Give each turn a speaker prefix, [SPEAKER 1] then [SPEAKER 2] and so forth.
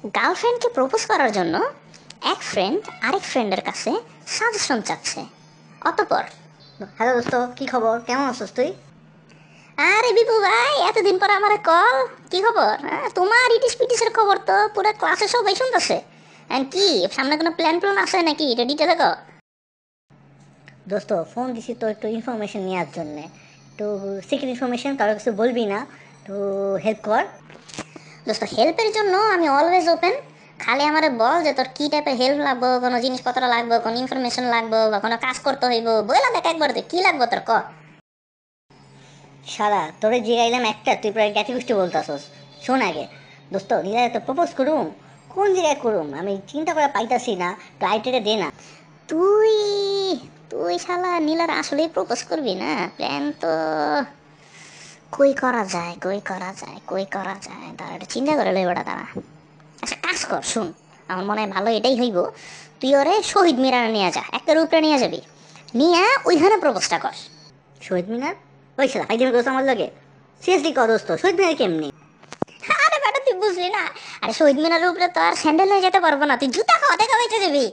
[SPEAKER 1] গার্লফ্রেন্ডকে প্রপোজ করার জন্য এক ফ্রেন্ড আরেক ফ্রেন্ডের কাছে সাজেশন চাচ্ছে। অতঃপর,
[SPEAKER 2] হ্যালো দোস্ত, কি খবর? কেমন আছিস তুই?
[SPEAKER 1] আরে বিপু ভাই, এতদিন পর আমার কল, কি খবর? তোমার ইটিস পিটিসের খবর তো পুরো ক্লাসে সবাই শুনতেছে। কি সামনে কোনো প্ল্যান প্ল্যান আছে নাকি? রেডিতে দেখো।
[SPEAKER 2] দোস্ত, ফোন দিছি তো একটু ইনফরমেশন নেওয়ার জন্য। একটু সিক্রেট ইনফরমেশন, কারো কাছে বলবি না, তো হেল্প কর।
[SPEAKER 1] দোস্ত, হেল্পের জন্য আমি অলওয়েজ ওপেন। খালি আমারে বল যে তোর কি টাইপের হেল্প লাগবো, কোনো জিনিসপত্র লাগবো, কোনো ইনফরমেশন লাগবো, বা কোনো কাজ করতে হইব, বইলা দেখ একবার তুই কি লাগবো তোর ক।
[SPEAKER 2] সারা তোরে জিগাইলাম একটা, তুই প্রায় জ্ঞাতি গোষ্ঠী বলতাছস। শোন আগে দোস্ত, নিজের তো প্রপোজ করুম, কোন জায়গায় করুম আমি চিন্তা করে পাইতাছি না, ক্রাইটেরিয়া দে না।
[SPEAKER 1] তুই তুই শালা নীলার আসলেই প্রপোজ করবি না? প্ল্যান তো কই করা যায় দাঁড়া, একটু চিন্তা করে লই বেটা, দাঁড়া। আচ্ছা কাজ কর, শুন, আমার মনে হয় ভালো এটাই হইব। তুই ওরে শহীদ মিনারে নিয়ে যা, একটা রূপটা নিয়ে যাবি, নিয়ে ওইখানে প্রপোজটা কর।
[SPEAKER 2] শহীদ মিনার? ওই সালা ফাইজলামি করছ আমার লাগে? সিরিয়াসলি কর দোস্ত, শহীদ মিনার কেমনি?
[SPEAKER 1] আরে বেটা তুই বুঝলি না? আরে শহীদ মিনারের উপরে তো আর স্যান্ডেল হয়ে যেতে পারবো না, তুই জুতা খাওয়াতে খাওয়াইতে যাবি।